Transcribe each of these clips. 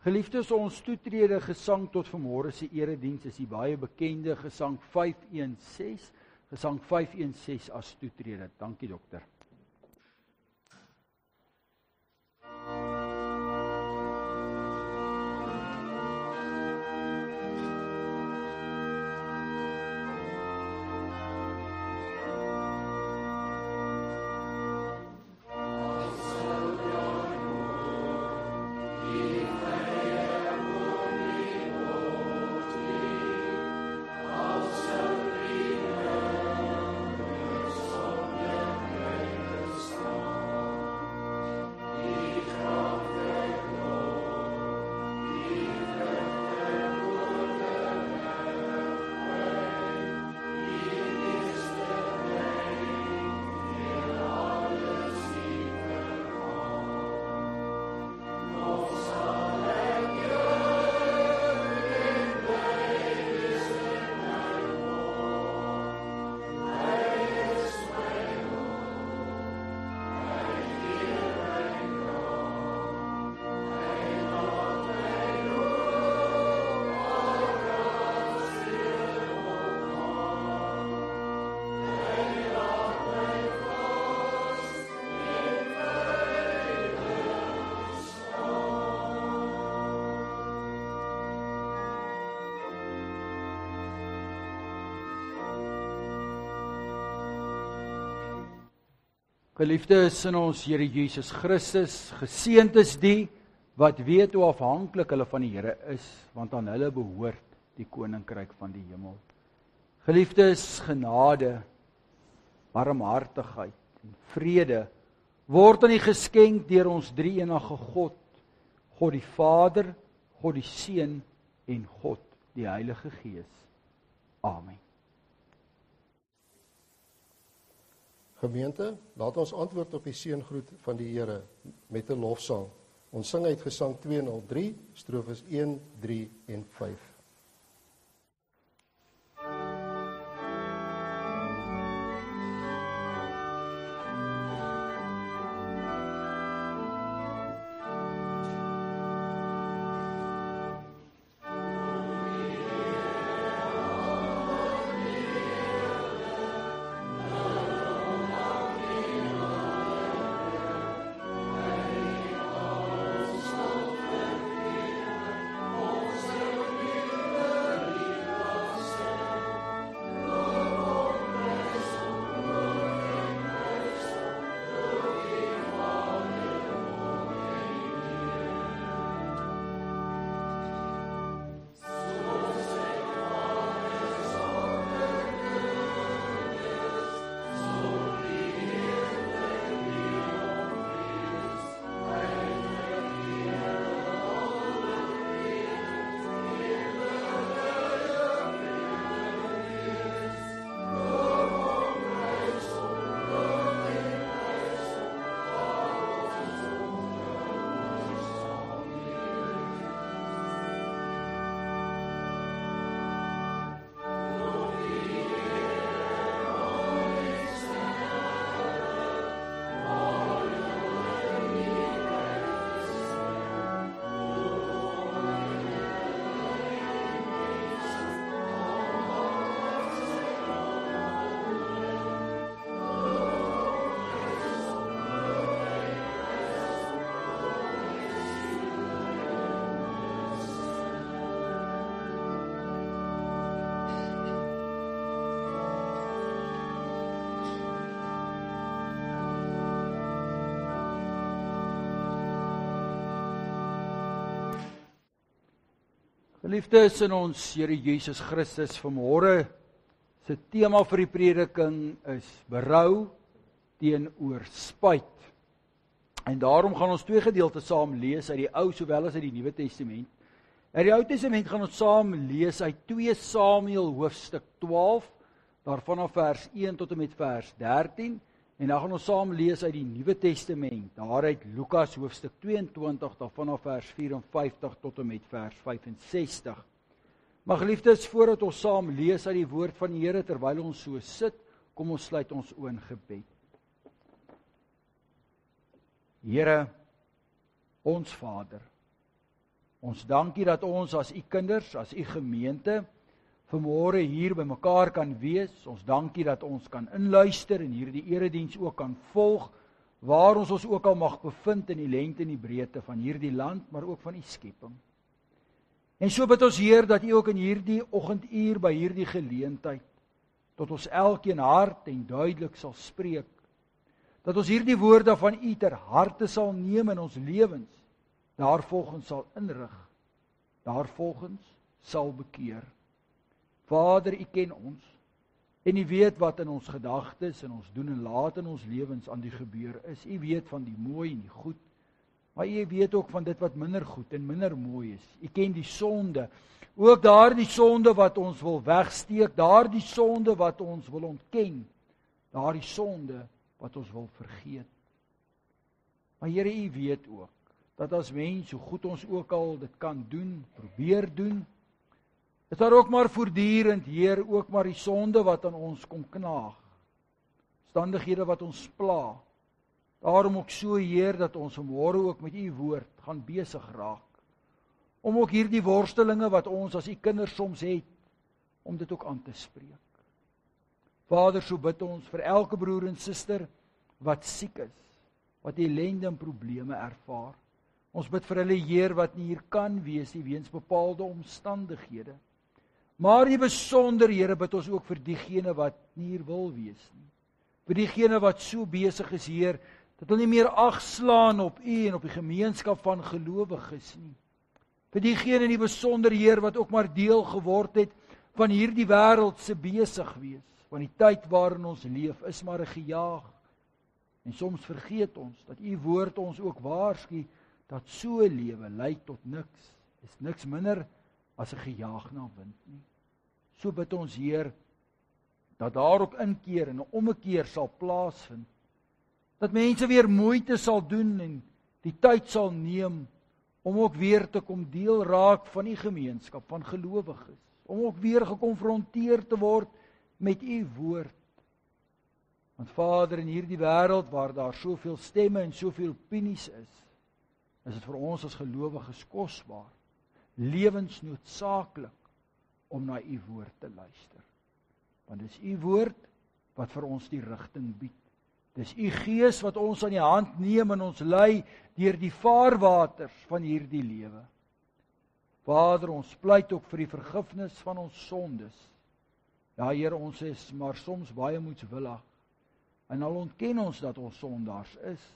Geliefdes, ons toetrede gesang tot vanmôre se erediens is die baie bekende gesang 516, gesang 516 as toetrede. Dankie dokter. Geliefdes in ons Here Jesus Christus, geseënd is die wat weet hoe afhanklik hulle van die Here is, want aan hulle behoort die koninkryk van die hemel. Geliefdes, genade, barmhartigheid en vrede word aan u geskenk deur ons drie-enige God, God die Vader, God die Seun en God die Heilige Gees. Amen. Gemeente, laat ons antwoord op die seëngroet van die Here met 'n lofsang. Ons sing uit Gesang 203, strofes 1, 3 en 5. Geliefdes in ons Here Jesus Christus, vanmôre se tema vir die prediking is berou teenoor spyt. En daarom gaan ons twee gedeeltes saam lees uit die Ou sowel as uit die Nuwe Testament. Uit die Ou Testament gaan ons saam lees uit 2 Samuel hoofstuk 12, daarvan af vers 1 tot en met vers 13. En dan gaan ons saam lees uit die Nuwe Testament, daaruit Lukas hoofstuk 22, daarvan af vers 54 tot en met vers 65. Maar geliefdes, voordat ons saam lees uit die woord van die Here, terwyl ons so sit, kom ons sluit ons oë in gebed. Here, ons Vader, Ons dankie dat ons as u kinders, as u gemeente, vanmôre hier by mekaar kan wees. Ons dankie dat ons kan inluister en hierdie erediens ook kan volg, waar ons ook al mag bevind in die lengte en die breedte van hierdie land, maar ook van u skepping. En so bid ons Heer dat u ook in hierdie oggenduur by hierdie geleentheid tot ons elkeen hart en duidelik sal spreek. Dat ons hierdie woorde van u ter harte sal neem in ons lewens, daarvolgens sal inrig, daarvolgens sal bekeer. Vader, u ken ons en u weet wat in ons gedagtes en ons doen en laat in ons lewens aan die gebeur is. U weet van die mooi en die goed, maar u weet ook van dit wat minder goed en minder mooi is. U ken die sonde, ook daardie sonde wat ons wil wegsteek, daardie sonde wat ons wil ontken, daardie sonde wat ons wil vergeet. Maar Here, u weet ook dat as mens, so goed ons ook al dit kan doen, probeer doen, is daar ook maar voortdurend, Heer, ook maar die sonde wat aan ons kom knaag. Omstandighede wat ons pla. Daarom ook so, Heer, dat ons vanmôre ook met u woord gaan besig raak. Om ook hierdie worstelinge wat ons as u kinders soms het, om dit ook aan te spreek. Vader, so bid ons vir elke broer en suster wat siek is, wat ellende en probleme ervaar. Ons bid vir hulle, Heer, wat nie hier kan wees nie weens bepaalde omstandighede. Maar die besonder, Here, bid ons ook vir diegene wat nie hier wil wees nie. Vir diegene wat so besig is, Heer, dat hulle nie meer ag slaan op u en op die gemeenskap van gelowiges nie. Vir diegene in die besonder, Heer, wat ook maar deel geword het van hierdie wêreld se besig wees. Want die tyd waarin ons leef is maar 'n gejaag. En soms vergeet ons dat u woord ons ook waarsku dat so 'n lewe lei tot niks. Is niks minder as 'n gejaag na wind nie. So bid ons, Heer, dat daar ook inkeer en 'n ommekeer sal plaasvind. Dat mense weer moeite sal doen en die tyd sal neem om ook weer te kom deel raak van die gemeenskap van gelowiges. Om ook weer gekonfronteer te word met u woord. Want Vader, in hierdie wêreld waar daar soveel stemme en soveel opinies is dit vir ons as gelowiges kosbaar, lewensnoodsaaklik om na u woord te luister. Want dis u woord wat vir ons die rigting bied. Dis u Gees wat ons aan die hand neem en ons lei deur die vaarwaters van hierdie lewe. Vader, ons pleit ook vir die vergifnis van ons sondes. Ja, Here, ons is maar soms baie moedswillig. En al ontken ons dat ons sondaars is,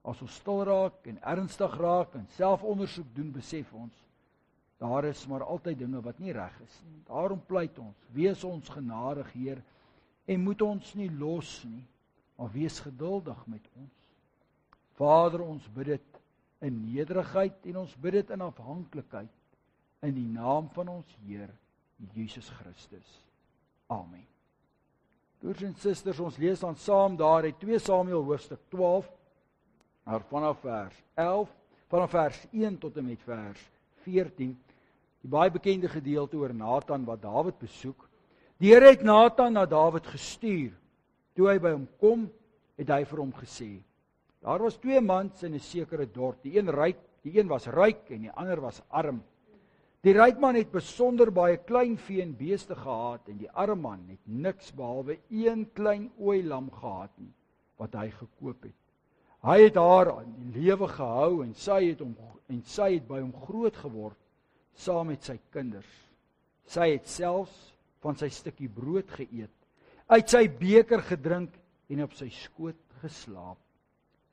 as ons stil raak en ernstig raak en selfondersoek doen, besef ons, daar is maar altyd dinge wat nie reg is nie. Daarom pleit ons, wees ons genadig, Heer, en moet ons nie los nie, maar wees geduldig met ons. Vader, ons bid dit in nederigheid en ons bid dit in afhanklikheid, in die naam van ons Heer, Jesus Christus. Amen. Broers en susters, ons lees dan saam daar uit 2 Samuel hoofstuk 12, vanaf vers 1 tot en met vers 14, die baie bekende gedeelte oor Nathan wat Dawid besoek. Die Here het Nathan na Dawid gestuur. Toe hy by hom kom, het hy vir hom gesê, daar was 2 mans in 'n sekere dorp, die een was ryk en die ander was arm. Die ryk man het besonder baie klein vee en beeste gehad en die arme man het niks behalwe 1 klein ooilam gehad nie, wat hy gekoop het. Hy het haar aan die lewe gehou en sy het by hom groot geword, saam met sy kinders. Sy het selfs van sy stukkie brood geëet, uit sy beker gedrink en op sy skoot geslaap.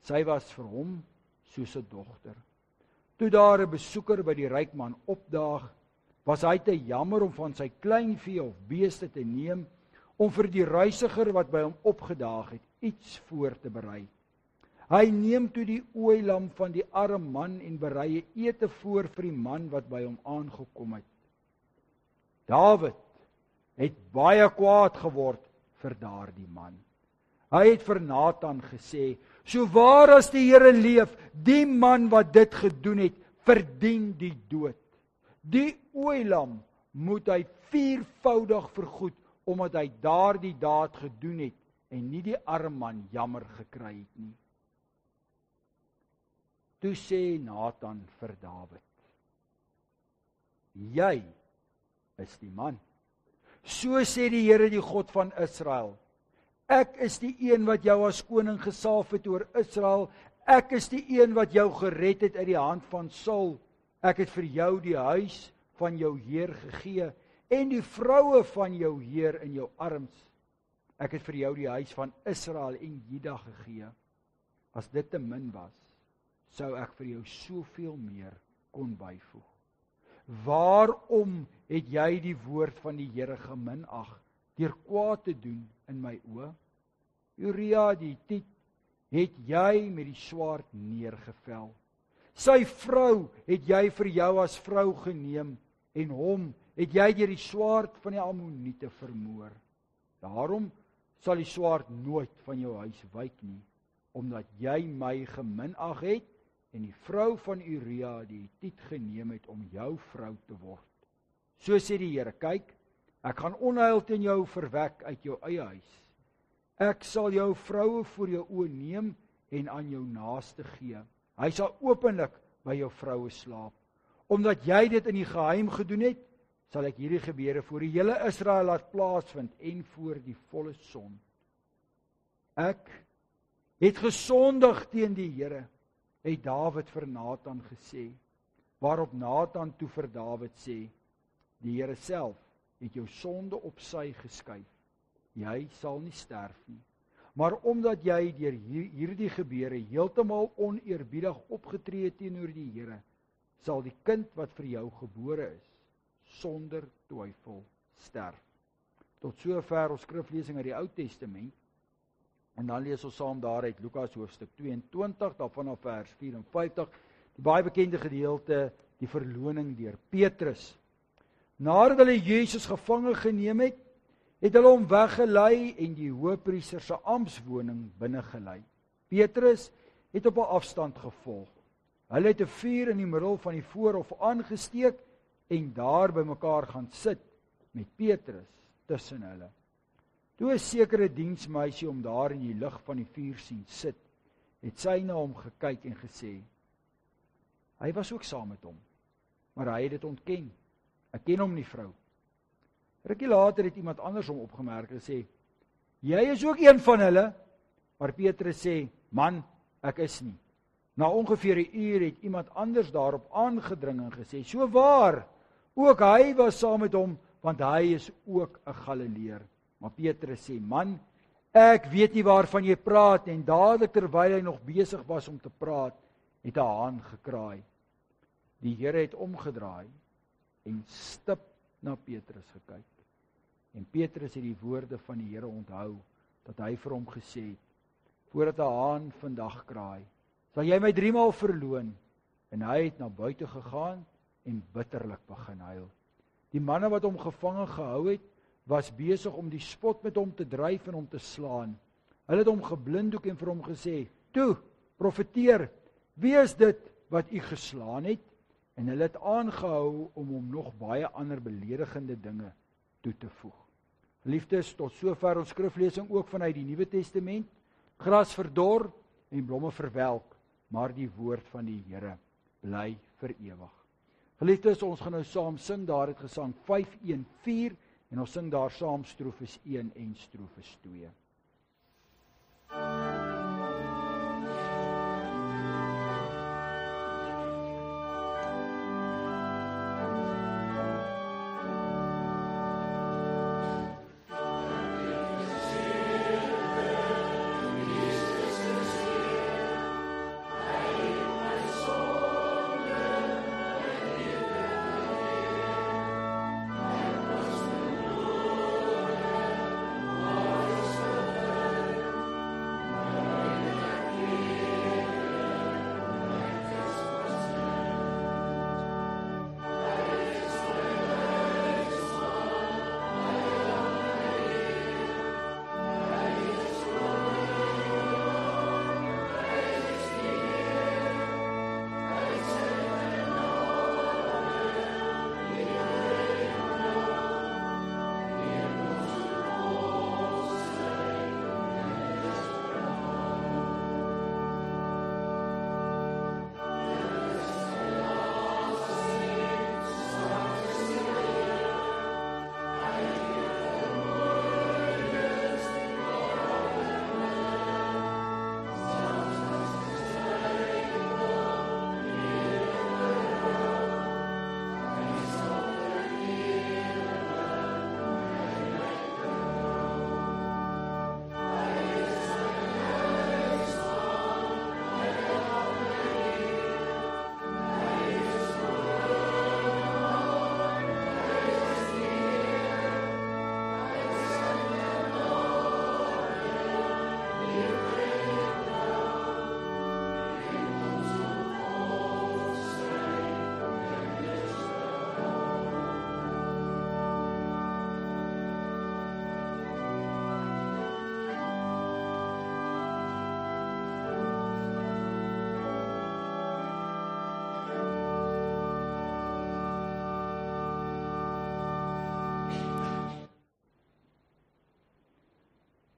Sy was vir hom soos 'n dogter. Toe daar 'n besoeker by die ryk man opdaag, was hy te jammer om van sy kleinvee of beeste te neem, om vir die reisiger wat by hom opgedaag het, iets voor te berei. Hy neem toe die ooilam van die arme man en berei 'n ete voor vir die man wat by hom aangekom het. Dawid het baie kwaad geword vir daardie man. Hy het vir Nathan gesê, so waar as die Here leef, die man wat dit gedoen het, verdien die dood. Die ooilam moet hy 4voudig vergoed, omdat hy daardie daad gedoen het, en nie die arme man jammer gekry het nie. Toe sê Nathan vir Dawid, jy is die man. So sê die Here, die God van Israel. Ek is die een wat jou as koning gesalf het oor Israel. Ek is die een wat jou gered het uit die hand van Saul. Ek het vir jou die huis van jou Heer gegee en die vroue van jou Heer in jou arms. Ek het vir jou die huis van Israel en Juda gegee. As dit te min was, sou ek vir jou soveel meer kon byvoeg. Waarom het jy die woord van die Here geminag deur kwaad te doen in my oë? Uria die Hitit het jy met die swaard neergevel. Sy vrou het jy vir jou as vrou geneem en hom het jy deur die swaard van die Ammoniete vermoor. Daarom sal die swaard nooit van jou huis wyk nie, omdat jy my geminag het en die vrou van Uria die Hitit geneem het om jou vrou te word. So sê die Here, kyk, ek gaan onheil teen jou verwek uit jou eie huis. Ek sal jou vroue voor jou oë neem en aan jou naaste gee. Hy sal openlik by jou vroue slaap. Omdat jy dit in die geheim gedoen het, sal ek hierdie gebeure voor die hele Israel laat plaasvind en voor die volle son. Ek het gesondig teen die Here, het Dawid vir Nathan gesê, waarop Nathan toe vir Dawid sê, die Here self het jou sonde op sy geskuif. Jy sal nie sterf nie. Maar omdat jy deur hierdie gebeure heeltemal oneerbiedig opgetree het teenoor die Here, sal die kind wat vir jou gebore is, sonder twyfel sterf. Tot sover ons skriflesing uit die Ou Testament. En dan lees ons saam daaruit Lukas hoofstuk 22, daarvan af vers 54, die baie bekende gedeelte, die verloning deur Petrus. Nadat hulle Jesus gevange geneem het, het hulle hom weggelei en die hoëpriester se amptswoning binne gelei. Petrus het op 'n afstand gevolg. Hulle het 'n vuur in die middel van die voorhof aangesteek en daar bymekaar gaan sit met Petrus tussen hulle. Toe 'n sekere diensmeisie hom daar in die lig van die vuur sien sit, het sy na hom gekyk en gesê, hy was ook saam met hom, maar hy het dit ontken. Ek ken hom nie, vrou. Rukkie later het iemand anders hom opgemerk en sê, jy is ook een van hulle, maar Petrus sê, man, ek is nie. Na ongeveer 'n uur het iemand anders daarop aangedring en gesê, so waar, ook hy was saam met hom, want hy is ook 'n Galileër. Maar Petrus sê, man, ek weet nie waarvan jy praat, en dadelik terwyl hy nog besig was om te praat, het 'n haan gekraai. Die Here het omgedraai en stip na Petrus gekyk. En Petrus het die woorde van die Here onthou, dat hy vir hom gesê het, voordat 'n haan vandag kraai, sal jy my 3 maal verloon. En hy het na buite gegaan en bitterlik begin huil. Die manne wat hom gevange gehou het, was besig om die spot met hom te dryf en hom te slaan. Hulle het hom geblinddoek en vir hom gesê, toe, profeteer, wie is dit wat u geslaan het? En hulle het aangehou om hom nog baie ander beledigende dinge toe te voeg. Geliefdes, tot sover ons skriflesing ook vanuit die Nuwe Testament. Gras verdor en blomme verwelk, maar die woord van die Here bly vir ewig. Geliefdes, ons gaan nou saam sing daar uit Gesang 5:1-4 en ons sing daar saam strofes 1 en strofes 2.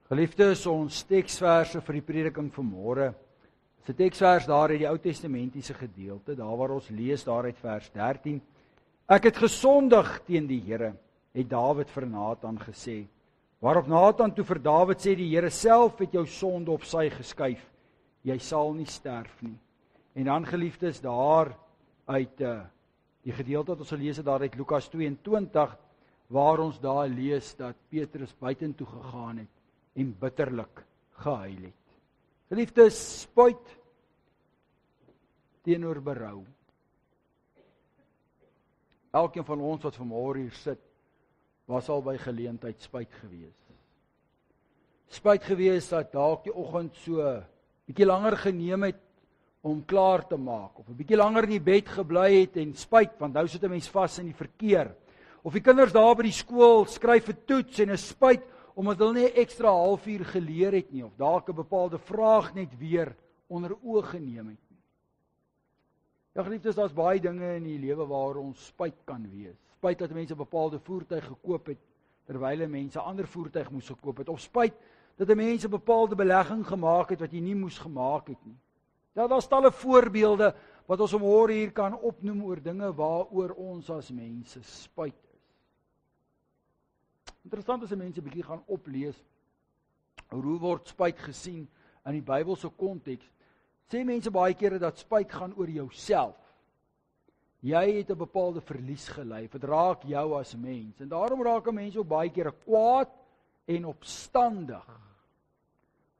Geliefdes, ons teksverse vir die prediking vanmôre is 'n teksvers daar uit die Ou Testamentiese gedeelte, daar waar ons lees daar uit vers 13. Ek het gesondig teen die Here, het Dawid vir Nathan gesê. Waarop Nathan toe vir Dawid sê, die Here self het jou sonde op sy geskuif. Jy sal nie sterf nie. En dan geliefdes, daar uit die gedeelte wat ons gelees het daar uit Lukas 22, waar ons daar lees dat Petrus buitentoe gegaan het en bitterlik gehuil het. Geliefdes, spyt teenoor berou. Elkeen van ons wat vanmôre hier sit, was al by geleentheid spyt gewees. Spyt gewees dat dalk die oggend so bietjie langer geneem het om klaar te maak, of 'n bietjie langer in die bed gebly het en spyt, want nou sit 'n mens vas in die verkeer. Of die kinders daar by die skool skryf 'n toets en 'n spyt omdat hulle nie 'n ekstra halfuur geleer het nie, of dalk 'n bepaalde vraag net weer onder oë geneem het nie. Ja, geliefdes, daar's baie dinge in die lewe waar ons spyt kan wees. Spyt dat mense 'n bepaalde voertuig gekoop het terwyl mense 'n ander voertuig moes gekoop het, of spyt dat 'n mens 'n bepaalde belegging gemaak het wat jy nie moes gemaak het nie. Ja, daar's talle voorbeelde wat ons vanmôre hier kan opnoem oor dinge waaroor ons as mense spyt is. Interessant as mense 'n bietjie gaan oplees hoe word spyt gesien in die Bybelse konteks. Sê mense baie kere dat spyt gaan oor jouself. Jy het 'n bepaalde verlies gely, dit raak jou as mens. En daarom raak 'n mens ook baie kere kwaad en opstandig.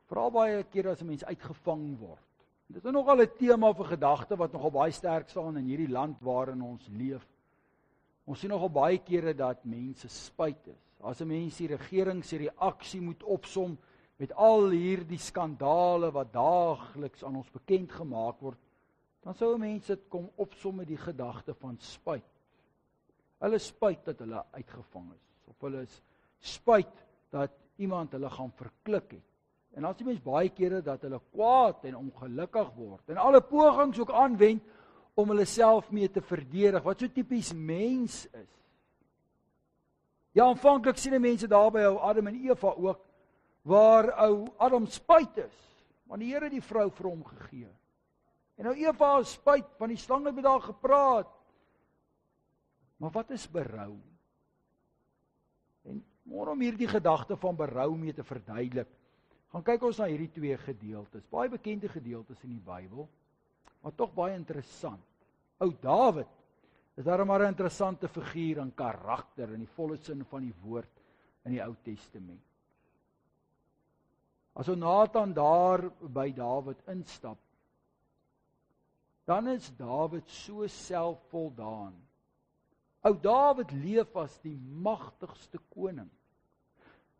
Veral baie kere as 'n mens uitgevang word. Dit is nogal 'n tema of 'n gedagte wat nogal baie sterk staan in hierdie land waarin ons leef. Ons sien nogal baie kere dat mense spyt is. As 'n mens die regering se reaksie moet opsom met al hierdie skandale wat daagliks aan ons bekend gemaak word, dan sou 'n mens dit kom opsom met die gedagte van spyt. Hulle spyt dat hulle uitgevang is, of hulle is spyt dat iemand hulle gaan verklik het. En dan sien mens baie kere dat hulle kwaad en ongelukkig word en alle pogings ook aanwend om hulle self mee te verdedig, wat so tipies mens is. Ja, aanvanklik sien mense daar by ou Adam en Eva ook, waar ou Adam spyt is, want die Here het die vrou vir hom gegee. En nou Eva is spyt, want die slang het met haar gepraat. Maar wat is berou? En môre om hierdie gedagte van berou mee te verduidelik, gaan kyk ons na hierdie twee gedeeltes, baie bekende gedeeltes in die Bybel, maar tog baie interessant. Ou Dawid is daar maar 'n interessante figuur en karakter in die volle sin van die woord in die Ou Testament. As ou Nathan daar by Dawid instap, dan is Dawid so selfvoldaan. Ou Dawid leef as die magtigste koning.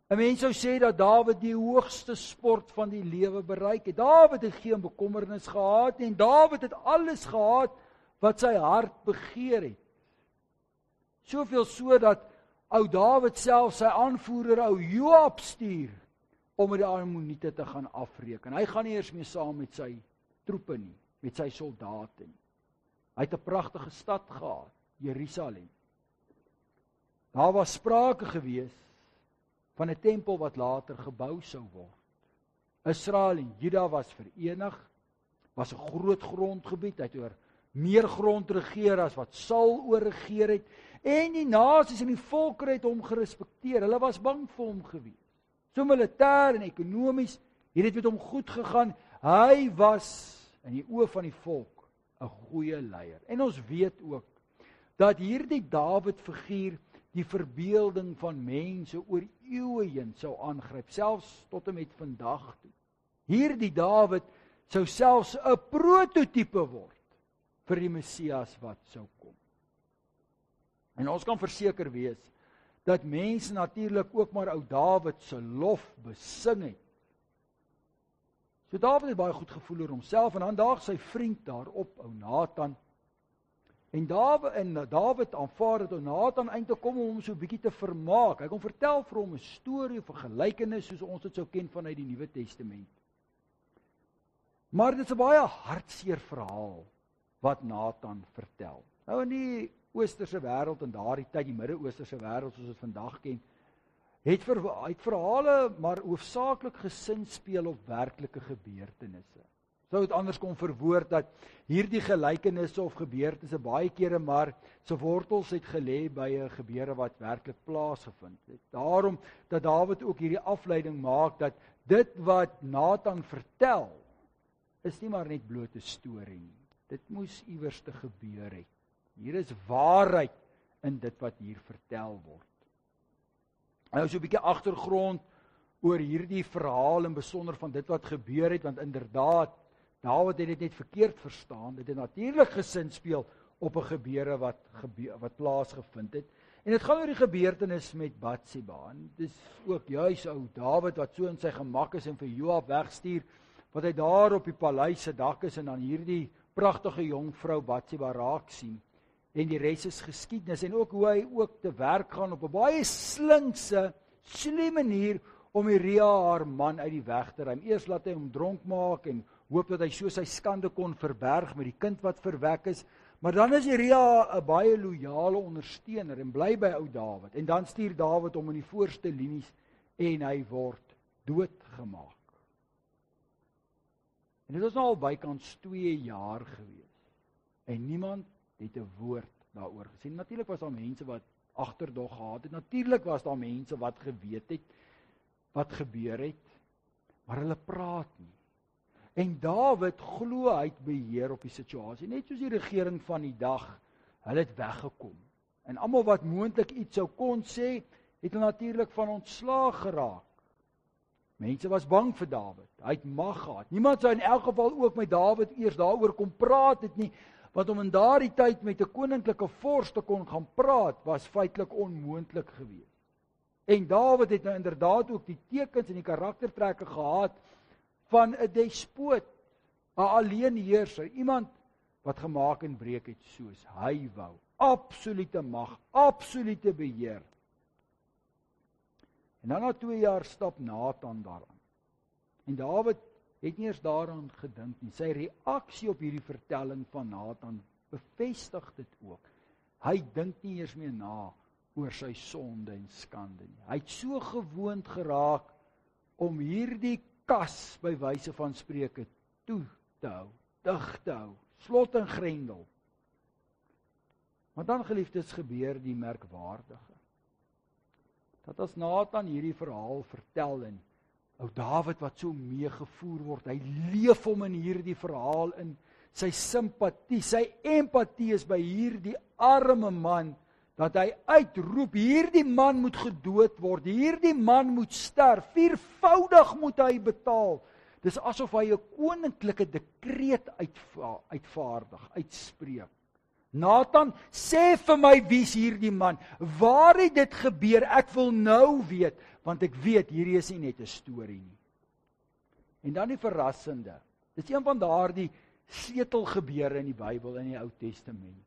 'n Mens sou sê dat Dawid die hoogste sport van die lewe bereik het. Dawid het geen bekommernis gehad nie, en Dawid het alles gehad wat sy hart begeer het. Soveel so dat ou Dawid self sy aanvoerder ou Joab stuur om met die Ammoniete te gaan afreken. Hy gaan nie eers mee saam met sy troepe nie, met sy soldate nie. Hy het 'n pragtige stad gehad, Jerusalem. Daar was sprake gewees van 'n tempel wat later gebou sou word. Israel en Juda was verenig, was 'n groot grondgebied, hy het oor meer grond regeer as wat Saul oorregeer het, en die nasies en die volkere het hom gerespekteer. Hulle was bang vir hom gewees. So militêr en ekonomies, hier het met hom goed gegaan. Hy was in die oë van die volk 'n goeie leier. En ons weet ook dat hierdie Dawid figuur die verbeelding van mense oor eeue heen sou aangryp, selfs tot en met vandag toe. Hierdie Dawid sou selfs 'n prototipe word vir die Messias wat sou kom. En ons kan verseker wees dat mense natuurlik ook maar ou Dawid se lof besing het. So Dawid het baie goed gevoel oor homself, en dan daag sy vriend daarop, ou Nathan. En Dawid aanvaar dat ou Nathan eintlik kom om hom so 'n bietjie te vermaak. Hy kom vertel vir hom 'n storie of 'n gelykenis soos ons dit sou ken vanuit die Nuwe Testament. Maar dit is 'n baie hartseer verhaal wat Nathan vertel. Nou in die Oosterse wêreld, in daardie tyd, die Midde-Oosterse wêreld soos ons vandag ken, het verhale maar hoofsaaklik gesinspeel op werklike gebeurtenisse. Sou dit anders kon verwoord dat hierdie gelykenisse of gebeurtenisse baie kere maar se wortels het gelê by 'n gebeure wat werklik plaasgevind het. Daarom dat Dawid ook hierdie afleiding maak dat dit wat Nathan vertel is nie maar net blote storie nie. Dit moes iewers te gebeur het. Hier is waarheid in dit wat hier vertel word. Nou so 'n bietjie agtergrond oor hierdie verhaal en besonder van dit wat gebeur het, want inderdaad Dawid het dit net verkeerd verstaan. Dit het natuurlik gesinspeel op 'n gebeure wat plaasgevind het. En dit gaan oor die gebeurtenis met Batseba. En dis ook juis ou Dawid wat so in sy gemak is en vir Joab wegstuur, wat hy daar op die paleis se dak is en dan hierdie pragtige jong vrou Batseba raak sien. En die res is geskiedenis en ook hoe hy ook te werk gaan op 'n baie slinkse, slim manier om Uria haar man uit die weg te ruim. Eers laat hy hom dronk maak en hoop dat hy so sy skande kon verberg met die kind wat verwek is. Maar dan is Uria 'n baie loyale ondersteuner en bly by ou Dawid. En dan stuur Dawid hom in die voorste linies en hy word doodgemaak. En dit was nou al bykans 2 jaar gewees. En niemand het 'n woord daaroor gesê. Natuurlik was daar mense wat agterdog gehad het. Natuurlik was daar mense wat geweet het wat gebeur het, maar hulle praat nie. En Dawid glo hy het beheer op die situasie, net soos die regering van die dag, hulle het weggekom. En almal wat moontlik iets sou kon sê, het natuurlik van ontslaag geraak. Mense was bang vir Dawid, hy het mag gehad. Niemand sou in elk geval ook met Dawid eers daaroor kon praat het nie, want om in daardie tyd met 'n koninklike vors te kon gaan praat, was feitelik onmoontlik geweest. En Dawid het nou inderdaad ook die tekens en die karaktertrekke gehad van 'n despoot, 'n alleenheerser, iemand wat gemaak en breek het soos hy wou. Absolute mag, absolute beheer. En dan na 2 jaar stap Nathan daaraan. En Dawid het nie eers daaraan gedink nie. Sy reaksie op hierdie vertelling van Nathan bevestig dit ook. Hy dink nie eers meer na oor sy sonde en skande nie. Hy het so gewoond geraak om hierdie kas by wyse van spreuke toe te hou, dig te hou, slot en grendel. Maar dan, geliefdes, gebeur die merkwaardige. Dat as Nathan hierdie verhaal vertel en ou Dawid wat so meegevoer word, hy leef hom in hierdie verhaal in, sy simpatie, sy empatie is by hierdie arme man, dat hy uitroep, hierdie man moet gedood word, hierdie man moet sterf, 4voudig moet hy betaal. Dis asof hy 'n koninklike dekreet uitvaardig, uitspreek. Nathan, sê vir my wie's hierdie man? Waar het dit gebeur? Ek wil nou weet, want ek weet hierdie is nie net 'n storie nie. En dan die verrassende. Dis een van daardie sleutelgebeure in die Bybel in die Ou Testament.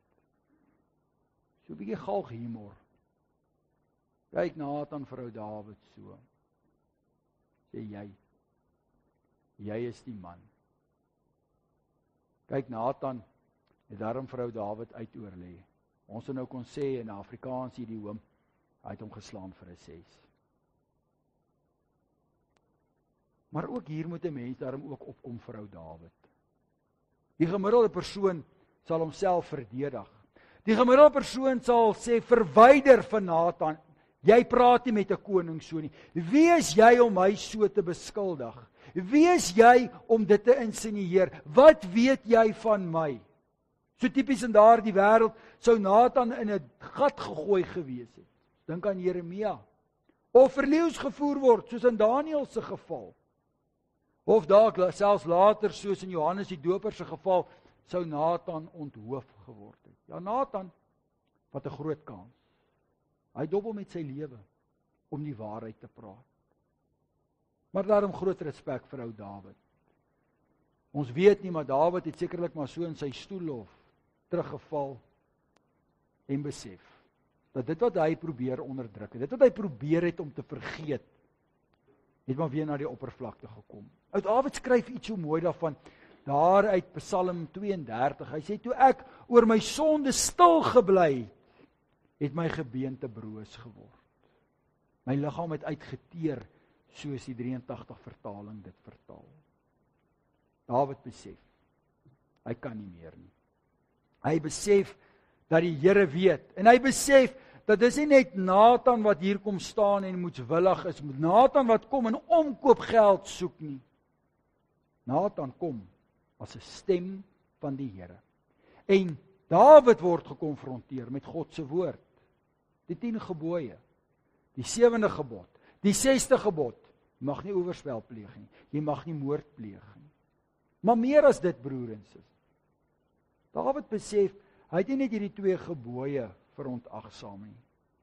So 'n bietjie galg humor. Kyk Nathan vrou Dawid so. Sê jy is die man. Kyk Nathan het daarom vrou Dawid uitoorlê. Ons sou nou kon sê in Afrikaans hierdie oom, hy het hom geslaan vir 'n 6. Maar ook hier moet 'n mens daarom ook opkom vir ou Dawid. Die gemiddelde persoon sal homself verdedig. Die gemiddelde persoon sal sê, verwyder van Nathan, jy praat nie met 'n koning so nie. Wie is jy om my so te beskuldig? Wie is jy om dit te insinieer? Wat weet jy van my? So tipies in daardie wêreld sou Nathan in 'n gat gegooi gewees het. Dink aan Jeremia. Of verleeu's gevoer word, soos in Daniël se geval. Of dalk selfs later, soos in Johannes die Doper se geval, sou Nathan onthoof geword het. Ja, Nathan, wat 'n groot kans. Hy dobbel met sy lewe om die waarheid te praat. Maar daarom groot respek vir ou Dawid. Ons weet nie, maar Dawid het sekerlik maar so in sy stoel of teruggeval en besef dat dit wat hy probeer onderdruk, dit wat hy probeer het om te vergeet, het maar weer na die oppervlakte gekom. Ou Dawid skryf iets so mooi daarvan, daar uit Psalm 32, hy sê, toe ek oor my sonde stil gebly het my gebeente broos geword. My liggaam het uitgeteer, soos die 83 vertaling dit vertaal. Dawid besef, hy kan nie meer nie. Hy besef dat die Here weet, en hy besef dat dis nie net Nathan wat hier kom staan en moedswillig is, Nathan wat kom en omkoopgeld soek nie. Nathan kom as 'n stem van die Here. En Dawid word gekonfronteer met God se woord. Die 10 gebooie, die 7de gebod, die 6de gebod, jy mag nie oorspel pleeg nie, jy mag nie moord pleeg nie. Maar meer as dit, broer en suster. Dawid besef, hy het nie net hierdie 2 gebooie verontagsaam nie.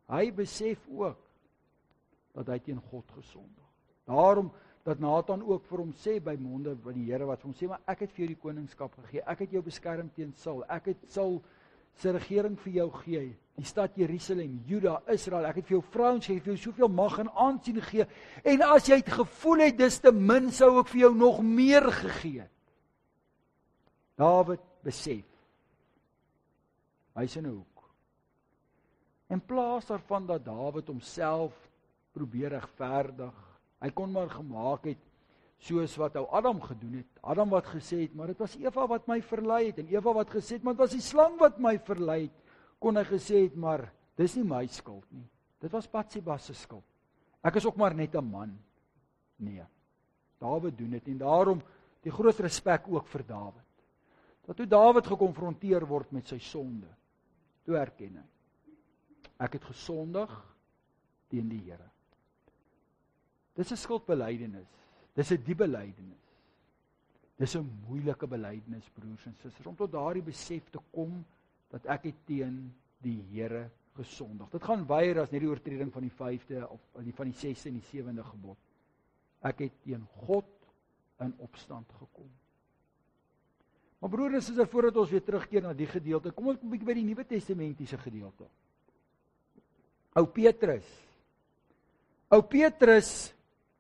Hy besef ook dat hy teen God gesondig. Daarom dat Nathan ook vir hom sê by monde van die Here wat vir hom sê, maar ek het vir jou die koningskap gegee, ek het jou beskerm teen Saul, ek het Saul se regering vir jou gee, die stad Jerusalem, Juda, Israel, ek het vir jou vrouens gegee, vir jou soveel mag en aansien gegee, en as jy het gevoel het, dis te min, sou ek vir jou nog meer gegee het. Dawid besef, hy is in 'n hoek. In plaas daarvan dat Dawid homself probeer regverdig, hy kon maar gemaak het soos wat ou Adam gedoen het. Adam wat gesê het, maar dit was Eva wat my verlei het, en Eva wat gesê het, maar dit was die slang wat my verlei het, kon hy gesê het, maar dis nie my skuld nie. Dit was Batseba se skuld. Ek is ook maar net 'n man. Nee. Dawid doen dit en daarom die groot respek ook vir Dawid. Dat toe Dawid gekonfronteer word met sy sonde, toe erken hy, ek het gesondig teen die Here. Dis 'n skuldbelydenis. Dis 'n diep belydenis. Dis 'n moeilike belydenis, broers en susters, om tot daardie besef te kom dat ek het teen die Here gesondig. Dit gaan weier as net die oortreding van die 5de of van die 6de en die 7de gebod. Ek het teen God in opstand gekom. Maar broer en suster, voordat ons weer terugkeer na die gedeelte, kom ons 'n bietjie by die Nuwe Testamentiese gedeelte. Ou Petrus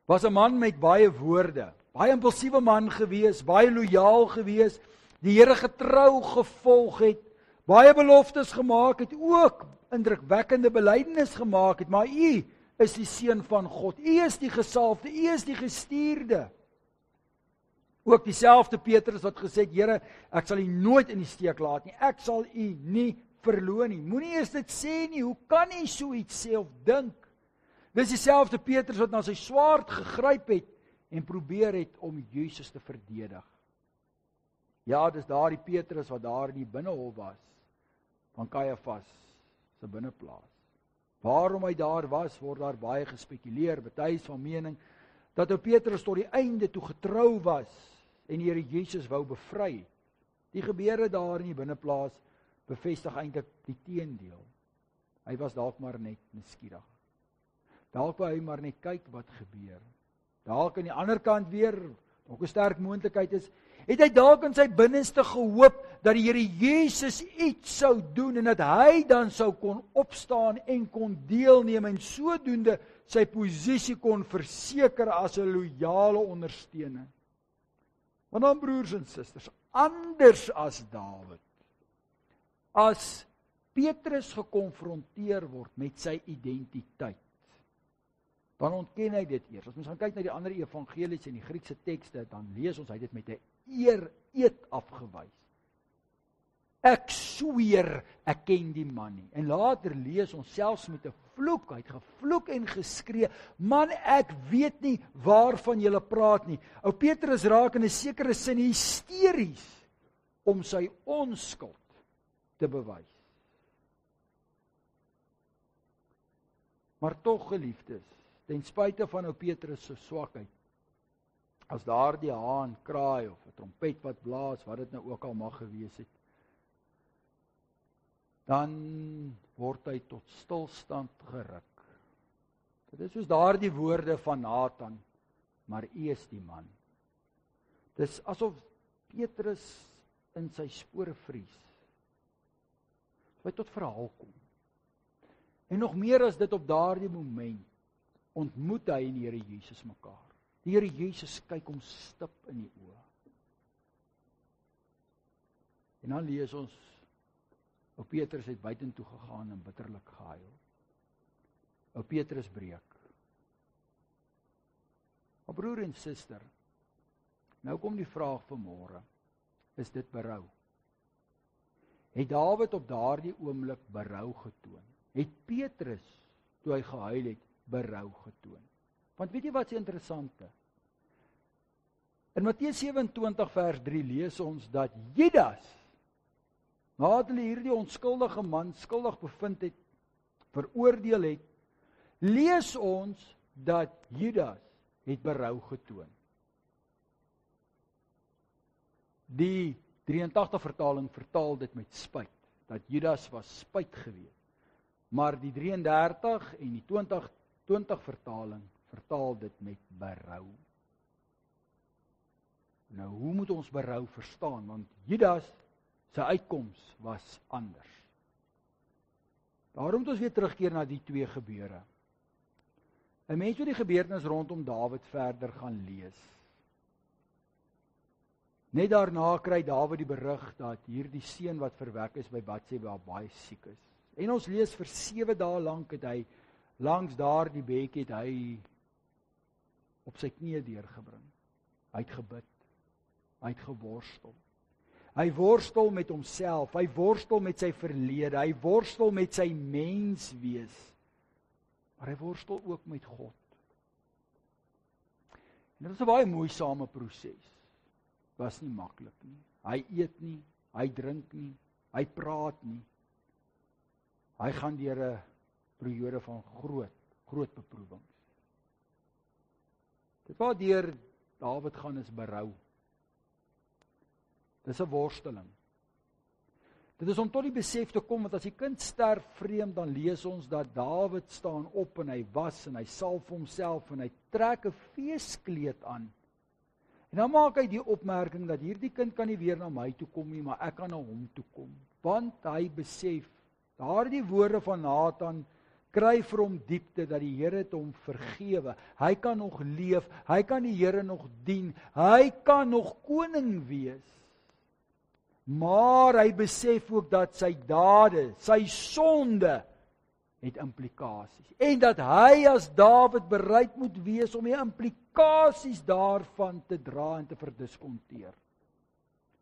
was 'n man met baie woorde, baie impulsiewe man gewees, baie lojaal gewees, die Here getrou gevolg het, baie beloftes gemaak het, ook indrukwekkende belydenis gemaak het, maar u is die seun van God, u is die gesalfde, u is die gestuurde. Ook dieselfde Petrus wat gesê het, Here, ek sal u nooit in die steek laat nie, ek sal u nie verloon nie. Moenie eens dit sê nie, hoe kan u so iets sê of dink? Dis dieselfde Petrus wat na sy swaard gegryp het en probeer het om Jesus te verdedig. Ja, dis daardie Petrus wat daar in die binnehof was van Kajafas se binneplaas. Waarom hy daar was, word daar baie gespekuleer. Party is van mening dat ou Petrus tot die einde toe getrou was en die Here Jesus wou bevry. Die gebeure daar in die binneplaas bevestig eintlik die teendeel. Hy was dalk maar net nuuskierig. Dalk wou hy maar net kyk wat gebeur. Dalk aan die ander kant weer, ook 'n sterk moontlikheid is, het hy dalk in sy binneste gehoop dat die Here Jesus iets sou doen en dat hy dan sou kon opstaan en kon deelneem en sodoende sy posisie kon verseker as 'n loyale ondersteuner. Want dan broers en susters, anders as Dawid, as Petrus gekonfronteer word met sy identiteit, dan ontken hy dit eers. As ons gaan kyk na die ander evangelies en die Griekse tekste, dan lees ons hy dit met 'n eed afgewys. Ek sweer, ek ken die man nie. En later lees ons selfs met 'n vloek, hy het gevloek en geskree, man, ek weet nie waarvan julle praat nie. Ou Petrus raak in 'n sekere sin hysteries om sy onskuld te bewys. Maar tog, geliefdes, ten spyte van ou Petrus se swakheid, as daar die haan kraai of 'n trompet wat blaas, wat dit nou ook al mag gewees het, dan word hy tot stilstand geruk. Dit is soos daardie woorde van Nathan, maar u is die man. Dis asof Petrus in sy spore vries. Hy tot verhaal kom. En nog meer as dit, op daardie moment ontmoet hy en die Here Jesus mekaar. Die Here Jesus kyk hom stip in die oë. En dan lees ons, ou Petrus het buitentoe gegaan en bitterlik gehuil. Ou Petrus breek. Maar broer en suster, nou kom die vraag vanmôre, is dit berou? Het Dawid op daardie oomblik berou getoon? Het Petrus, toe hy gehuil het, berou getoon? Want weet jy wat is interessante? In Matteus 27 vers 3 lees ons dat Judas, nadat hulle hierdie onskuldige man skuldig bevind het, veroordeel het, lees ons dat Judas het berou getoon. Die 83 vertaling vertaal dit met spyt, dat Judas was spyt gewees. Maar die 33 en die 20 vertaling vertaal dit met berou. Nou, hoe moet ons berou verstaan? Want Judas sy uitkoms was anders. Daarom moet ons weer terugkeer na die twee gebeure. 'n Mens moet die gebeurtenis rondom Dawid verder gaan lees. Net daarna kry Dawid die berig dat hierdie seun wat verwek is by Batseba baie siek is. En ons lees vir 7 dae lank het hy langs daardie bek het hy op sy knieë deurgebring. Hy het gebid. Hy het geworstel. Hy worstel met homself, hy worstel met sy verlede, hy worstel met sy menswees. Maar hy worstel ook met God. En dit is 'n baie moeisame proses. Was nie maklik nie. Hy eet nie, hy drink nie, hy praat nie. Hy gaan deur 'n periode van groot beproewings. Dit waardeur Dawid gaan is berou. Dis 'n worsteling. Dit is om tot die besef te kom, want as die kind sterf vreemd, dan lees ons dat Dawid staan op en hy was en hy salf homself en hy trek 'n feeskleed aan. En dan maak hy die opmerking dat hierdie kind kan nie weer na my toe kom nie, maar ek kan na hom toe kom. Want hy besef, daardie woorde van Nathan kry vir hom diepte dat die Here het hom vergewe. Hy kan nog leef, hy kan die Here nog dien, hy kan nog koning wees. Maar hy besef ook dat sy dade, sy sonde, het implikasies. En dat hy as Dawid bereid moet wees om die implikasies daarvan te dra en te verdiskonteer.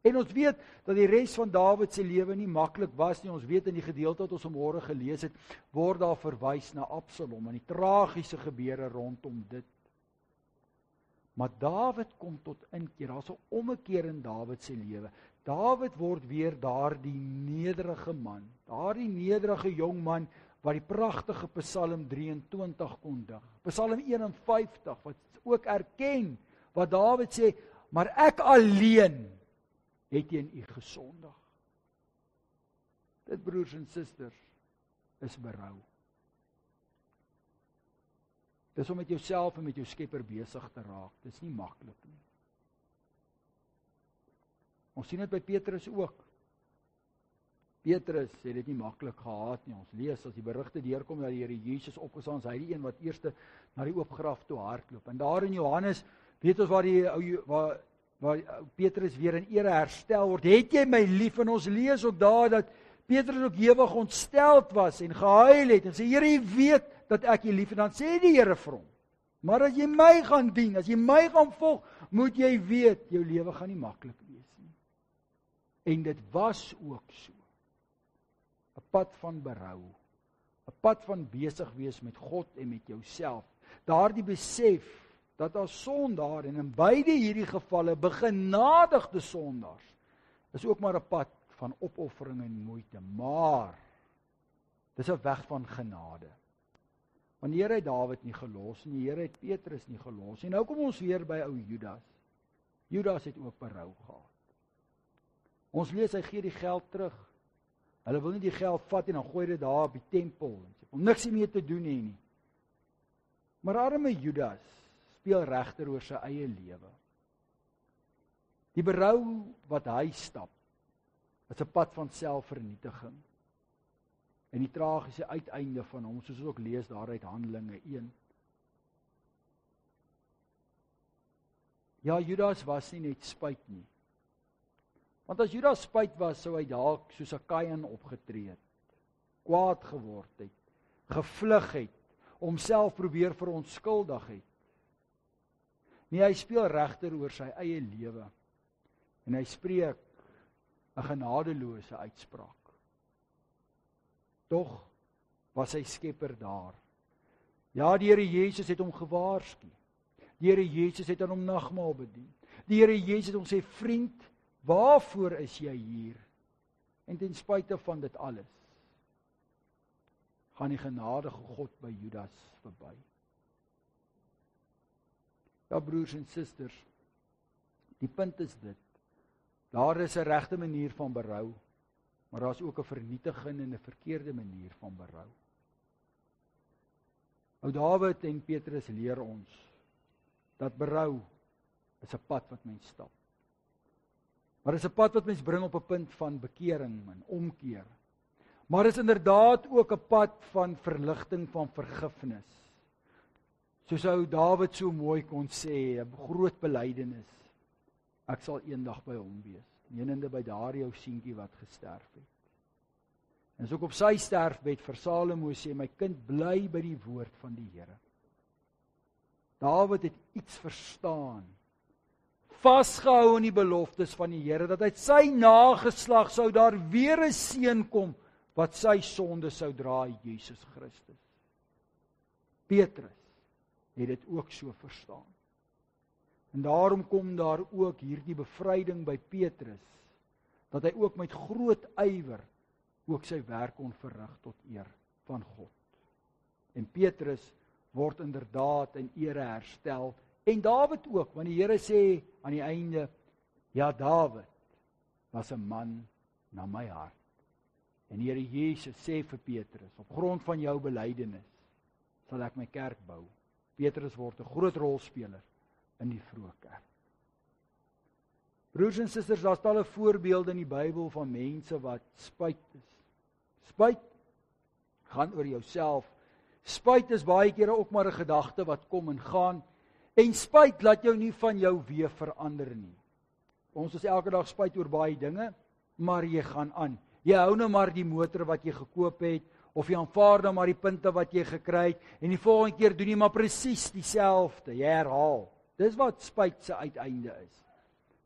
En ons weet dat die res van Dawid se lewe nie maklik was nie. Ons weet in die gedeelte wat ons vanmôre gelees het, word daar verwys na Absalom en die tragiese gebeure rondom dit. Maar Dawid kom tot inkeer. Daar's 'n ommekeer in Dawid se lewe. Dawid word weer daardie nederige man, daardie nederige jong man wat die pragtige Psalm 23 kon dig. Psalm 51 wat ook erken wat Dawid sê, maar ek alleen het teen U gesondig. Dit, broers en susters, is berou. Dis om met jouself en met jou Skepper besig te raak. Dis nie maklik nie. Ons sien dit by Petrus ook. Petrus het dit nie maklik gehad nie. Ons lees as die berigte deurkom dat die Here Jesus opgestaan is, hy die een wat eerste na die oop graf toe hardloop. En daar in Johannes weet ons waar Petrus weer in ere herstel word. Het jy my lief? En ons lees ook daar dat Petrus ook ewig ontsteld was en gehuil het en sê, Here, U weet dat ek U lief het. En dan sê die Here vir hom, maar as jy my gaan dien, as jy my gaan volg, moet jy weet, jou lewe gaan nie maklik wees nie. En dit was ook so. 'n Pad van berou, 'n pad van besig wees met God en met jouself. Daardie besef dat as sondaar en in beide hierdie gevalle begenadigde sondaars is ook maar 'n pad van opoffering en moeite, maar dis 'n weg van genade. Want die Here het Dawid nie gelos nie, die Here het Petrus nie gelos nie. Nou kom ons weer by ou Judas. Judas het ook berou gehad. Ons lees hy gee die geld terug. Hulle wil nie die geld vat en dan gooi dit daar op die tempel om niks mee te doen nie. Maar arme Judas speel regter oor sy eie lewe. Die berou wat hy stap is 'n pad van selfvernietiging. En die tragiese uiteinde van hom, soos ons ook lees daaruit Handelinge 1. Ja, Judas was nie net spyt nie. Want as Judas spyt was, sou hy dalk soos 'n Kain opgetree het, kwaad geword het, gevlug het, homself probeer verontskuldig het. Nee, hy speel regter oor sy eie lewe. En hy spreek 'n genadeloose uitspraak. Tog was sy Skepper daar. Ja, die Here Jesus het hom gewaarsku. Die Here Jesus het aan hom nagmaal bedien. Die Here Jesus het hom sê, vriend, waarvoor is jy hier? En ten spyte van dit alles, gaan die genadige God by Judas verby. Ja, broers en susters, die punt is dit. Daar is 'n regte manier van berou, maar daar is ook 'n vernietigende en 'n verkeerde manier van berou. Ou Dawid en Petrus leer ons dat berou is 'n pad wat mens stap. Maar dit is 'n pad wat mens bring op 'n punt van bekering en omkeer. Maar dit is inderdaad ook 'n pad van verligting, van vergifnis. Soos ou Dawid so mooi kon sê, 'n groot belydenis. Ek sal eendag by hom wees, menende by daardie ou seentjie wat gesterf het. En as ook op sy sterfbed vir Salomo sê, my kind, bly by die woord van die Here. Dawid het iets verstaan, vasgehou in die beloftes van die Here, dat uit sy nageslag sou daar weer 'n seun kom, wat sy sonde sou dra, Jesus Christus. Petrus het dit ook so verstaan. En daarom kom daar ook hierdie bevryding by Petrus, dat hy ook met groot ywer ook sy werk kon verrig tot eer van God. En Petrus word inderdaad in ere herstel, en Dawid ook, want die Here sê aan die einde, ja, Dawid was 'n man na my hart. En die Here Jesus sê vir Petrus, op grond van jou belydenis, sal ek my kerk bou. Petrus word 'n groot rolspeler in die vroeë kerk. Broers en susters, daar's talle voorbeelde in die Bybel van mense wat spyt is. Spyt gaan oor jouself. Spyt is baie kere ook maar 'n gedagte wat kom en gaan. En spyt laat jou nie van jou weë verander nie. Ons is elke dag spyt oor baie dinge, maar jy gaan aan. Jy hou nou maar die motor wat jy gekoop het, of jy aanvaar nou maar die punte wat jy gekry het, en die volgende keer doen jy maar presies dieselfde, jy herhaal. Dis wat spyt se uiteinde is.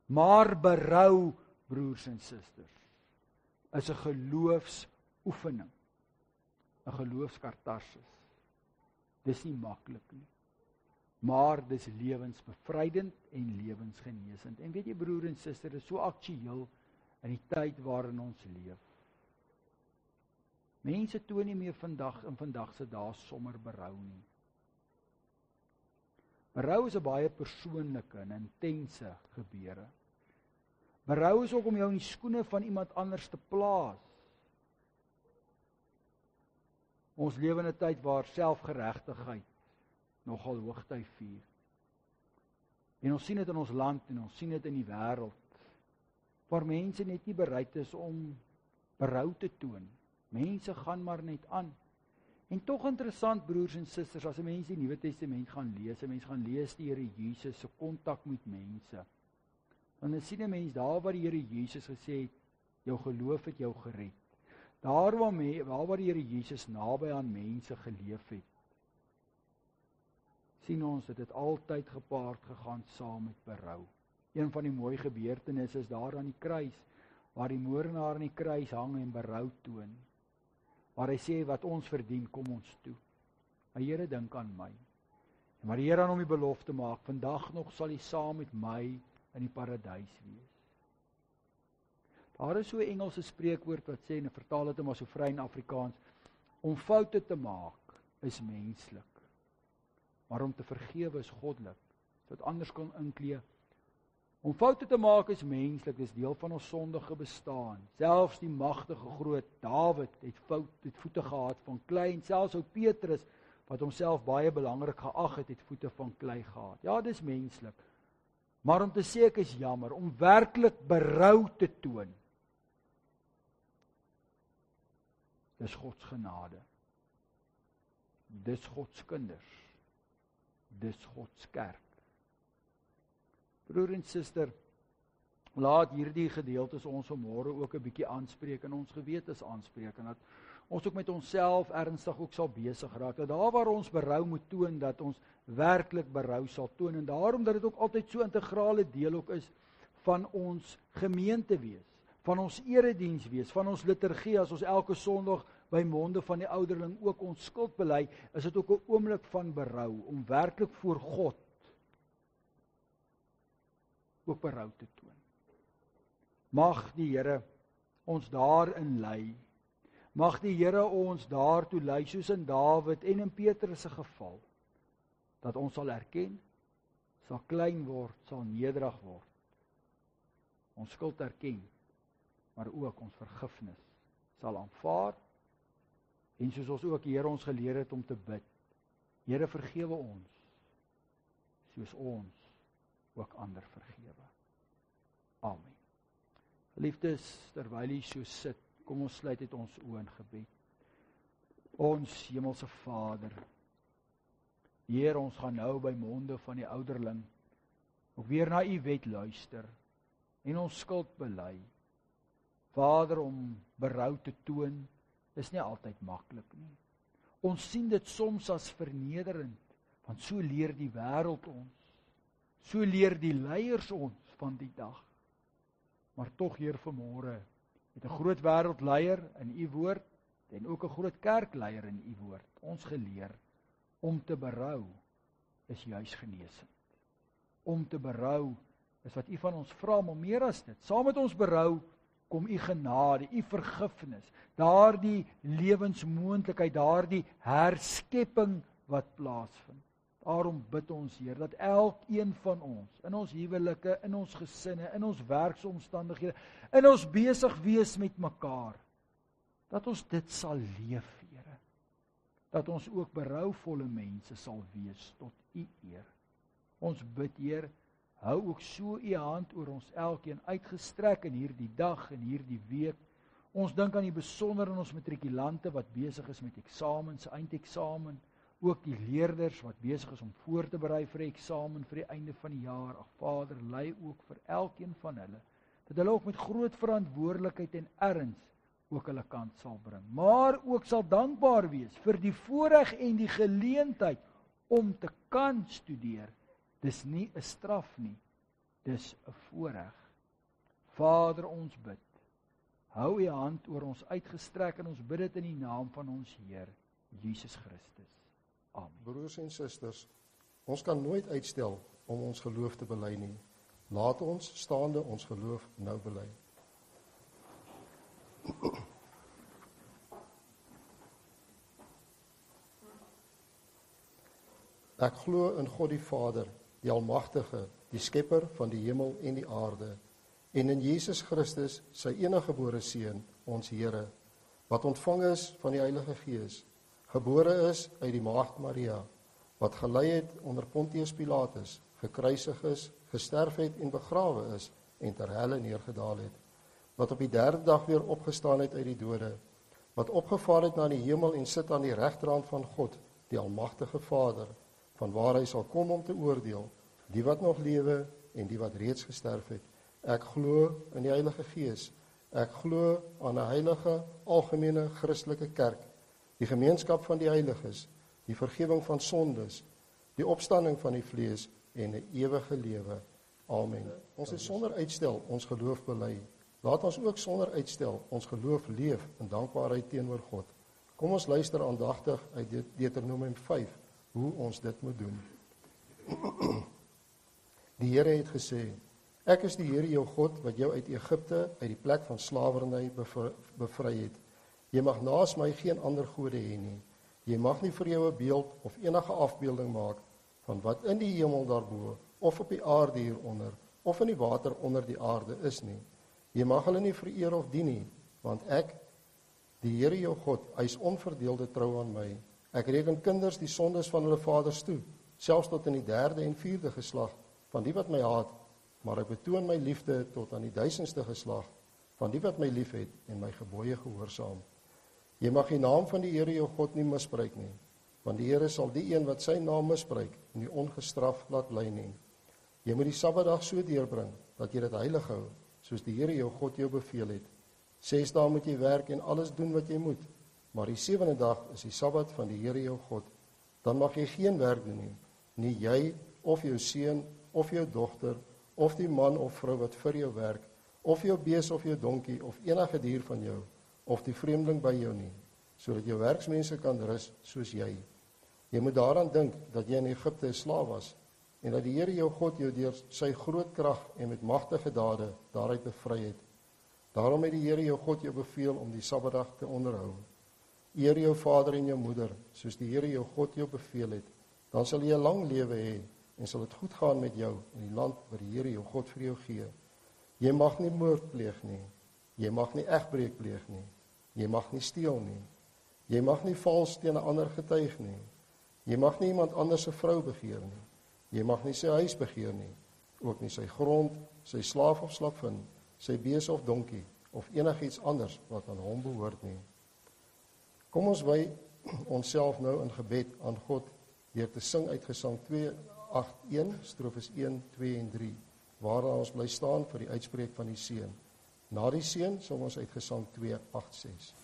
Maar berou, broers en susters, is 'n geloofsoefening, 'n geloofskartarsis. Dis nie maklik nie, maar dis lewensbevrydend en lewensgenesend. En weet jy, broer en suster, dit is so aktueel in die tyd waarin ons leef. Mense toon nie meer vandag se dae sommer berou nie. Berou is 'n baie persoonlike en intense gebeure. Berou is ook om jou in die skoene van iemand anders te plaas. Ons lewe in 'n tyd waar selfgeregtigheid nogal hoogtyd vier. En ons sien dit in ons land en ons sien dit in die wêreld, waar mense net nie bereid is om berou te toon. Mense gaan maar net aan. En tog interessant, broers en susters, as 'n mens die Nuwe Testament gaan lees, 'n mens gaan lees die Here Jesus se kontak met mense, dan sien 'n mens daar waar die Here Jesus gesê het, jou geloof het jou gered. Daar waar die Here Jesus naby aan mense geleef het, sien ons dat dit altyd gepaard gegaan saam met berou. Een van die mooi gebeurtenisse is daar aan die kruis, waar die moordenaar aan die kruis hang en berou toon. Waar hy sê, wat ons verdien, kom ons toe. Maar Here, dink aan my. En maar die Here aan hom die belofte maak, vandag nog sal hy saam met my in die paradys wees. Daar is so 'n Engelse spreekwoord wat sê, en ek vertaal dit maar so vry in Afrikaans, om foute te maak is menslik, maar om te vergewe is goddelik. So dit anders kan inklee. Om foute te maak is menslik, dis deel van ons sondige bestaan. Selfs die magtige groot Dawid het voete gehad van klei, en selfs ou Petrus, wat homself baie belangrik geag het, het voete van klei gehad. Ja, dis menslik. Maar om te sê ek is jammer, om werklik berou te toon, dis Gods genade. Dis Gods kinders. Dis Gods kerk. Broer en suster, laat hierdie gedeeltes ons vanmôre ook 'n bietjie aanspreek en ons gewetes aanspreek, en dat ons ook met onsself ernstig ook sal besig raak. Dat daar waar ons berou moet toon, dat ons werklik berou sal toon. En daarom dat dit ook altyd so integrale deel ook is van ons gemeente wees, van ons erediens wees, van ons liturgie, as ons elke Sondag by monde van die ouderling ook ons skuld bely, is dit ook 'n oomblik van berou, om werklik voor God ook berou te toon. Mag die Here ons daarin lei. Mag die Here ons daartoe lei, soos in Dawid en in Petrus se geval, dat ons sal erken, sal klein word, sal nederig word. Ons skuld erken, maar ook ons vergifnis sal aanvaar, en soos ons ook die Here ons geleer het om te bid, Here vergewe ons, soos ons ook ander vergewe. Amen. Geliefdes, terwyl jy so sit, kom ons sluit dit ons oë in gebed. Ons hemelse Vader, Heer, ons gaan nou by monde van die ouderling ook weer na u wet luister en ons skuld bely. Vader, om berou te toon is nie altyd maklik nie. Ons sien dit soms as vernederend, want so leer die wêreld ons. So leer die leiers ons van die dag. Maar tog, Heer, vanmôre het 'n groot wêreldleier in u woord en ook 'n groot kerkleier in u woord ons geleer om te berou is juis genesend. Om te berou is wat u van ons vra, maar meer as dit. Saam met ons berou kom u genade, u vergifnis, daardie lewensmoontlikheid, daardie herskepping wat plaasvind. Daarom bid ons, Heer, dat elkeen van ons, in ons huwelike, in ons gesinne, in ons werksomstandighede, in ons besig wees met mekaar, dat ons dit sal leef, Here. Dat ons ook berouvolle mense sal wees tot u eer. Ons bid, Heer, hou ook so u hand oor ons elkeen uitgestrek in hierdie dag en hierdie week. Ons dink aan die besonder in ons matrikulante wat besig is met eksamens, eindeksamen, ook die leerders wat besig is om voor te berei vir die eksamen vir die einde van die jaar. Ag Vader, lei ook vir elkeen van hulle, dat hulle ook met groot verantwoordelikheid en erns ook hulle kant sal bring, maar ook sal dankbaar wees vir die voorreg en die geleentheid om te kan studeer. Dis nie 'n straf nie, dis 'n voorreg. Vader, ons bid, hou u hand oor ons uitgestrek en ons bid dit in die naam van ons Heer, Jesus Christus. Amen. Broers en susters, ons kan nooit uitstel om ons geloof te bely nie. Laat ons staande ons geloof nou bely. Ek glo in God die Vader, die Almagtige, die Skepper van die hemel en die aarde, en in Jesus Christus, sy eniggebore Seun, ons Here, wat ontvang is van die Heilige Gees, gebore is uit die maagd Maria, wat gelei het onder Pontius Pilatus, gekruisig is, gesterf het en begrawe is, en ter helle neergedaal het, wat op die 3de dag weer opgestaan het uit die dode, wat opgevaar het na die hemel en sit aan die regterhand van God, die Almagtige Vader, van waar hy sal kom om te oordeel, die wat nog lewe en die wat reeds gesterf het. Ek glo in die Heilige Gees, ek glo aan 'n heilige, algemene Christelike kerk, die gemeenskap van die heiliges, die vergifnis van sondes, die opstanding van die vlees en 'n ewige lewe. Amen. Ons het sonder uitstel ons geloof bely. Laat ons ook sonder uitstel ons geloof leef in dankbaarheid teenoor God. Kom ons luister aandagtig uit Deuteronomium 5 hoe ons dit moet doen. Die Here het gesê: Ek is die Here jou God wat jou uit Egipte, uit die plek van slawerny bevry het. Jy mag naas my geen ander gode hê nie. Jy mag nie vir jou 'n beeld of enige afbeelding maak van wat in die hemel daarbo, of op die aarde hieronder, of in die water onder die aarde is nie. Jy mag hulle nie vereer of dien nie, want ek, die Here jou God, eis onverdeelde trou aan my. Ek reken kinders die sondes van hulle vaders toe, selfs tot in die 3de en 4de geslag van die wat my haat, maar ek betoon my liefde tot aan die 1000ste geslag van die wat my liefhet en my gebooie gehoorsaam. Jy mag die naam van die Here jou God nie misbruik nie, want die Here sal die een wat sy naam misbruik nie ongestraf laat bly nie. Jy moet die Sabbatdag so deurbring dat jy dit heilig hou, soos die Here jou God jou beveel het. 6 dae moet jy werk en alles doen wat jy moet, maar die 7de dag is die Sabbat van die Here jou God. Dan mag jy geen werk doen nie, nie jy of jou seun of jou dogter of die man of vrou wat vir jou werk, of jou bees of jou donkie of enige dier van jou, of die vreemdeling by jou nie, sodat jou werksmense kan rus soos jy. Jy moet daaraan dink dat jy in Egipte 'n slaaf was, en dat die Here jou God jou deur sy groot krag en met magtige dade daaruit bevry het. Daarom het die Here jou God jou beveel om die Sabbatdag te onderhou. Eer jou vader en jou moeder, soos die Here jou God jou beveel het, dan sal jy 'n lang lewe hê, en sal dit goed gaan met jou in die land wat die Here jou God vir jou gee. Jy mag nie moord pleeg nie, jy mag nie egbreek pleeg nie, jy mag nie steel nie, jy mag nie vals teen 'n ander getuig nie, jy mag nie iemand anders se vrou begeer nie, jy mag nie sy huis begeer nie, ook nie sy grond, sy slaaf of slavin, sy bees of donkie, of enigiets anders wat aan hom behoort nie. Kom ons wy onsself nou in gebed aan God deur te sing uit Gesang 281, strofes 1, 2 en 3, waar ons bly staan vir die uitspreek van die seën. Na die seën sal ons uit Gesang 286.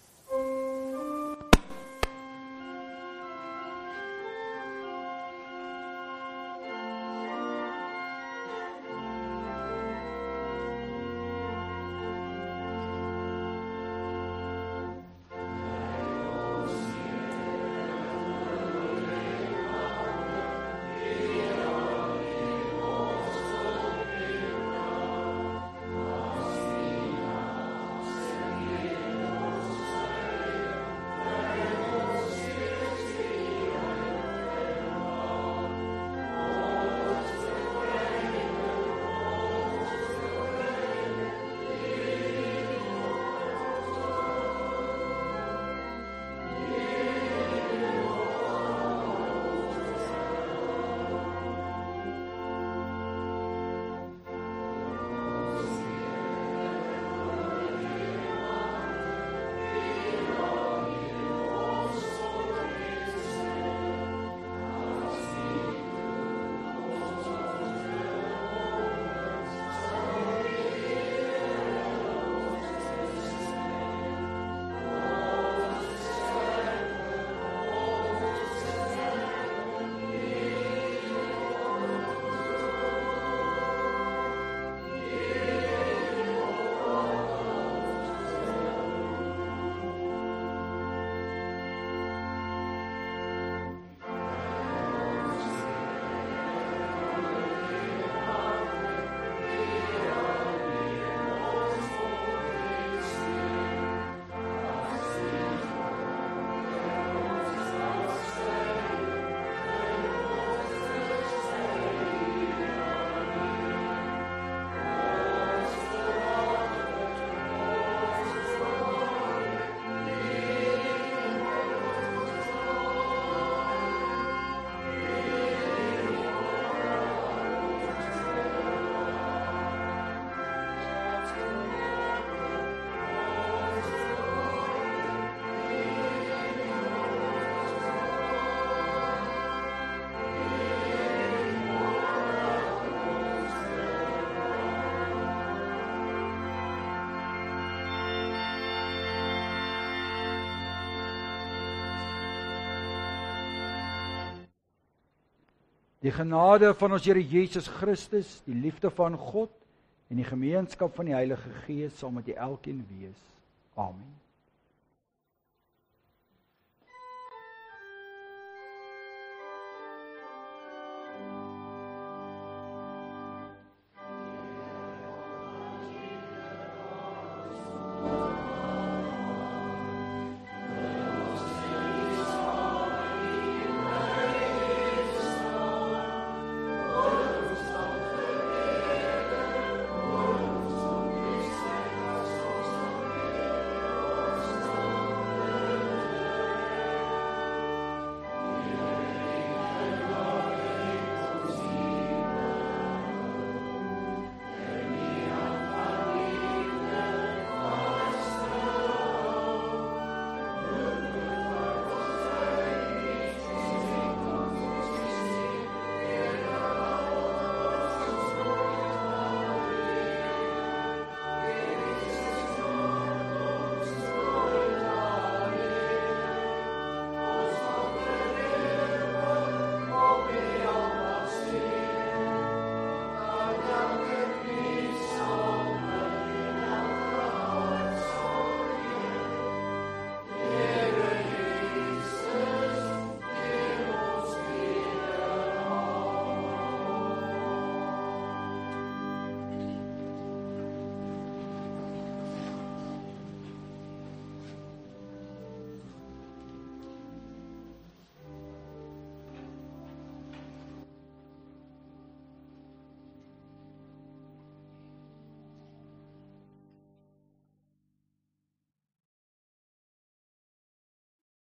Die genade van ons Here Jesus Christus, die liefde van God en die gemeenskap van die Heilige Gees sal met julle elkeen wees. Amen.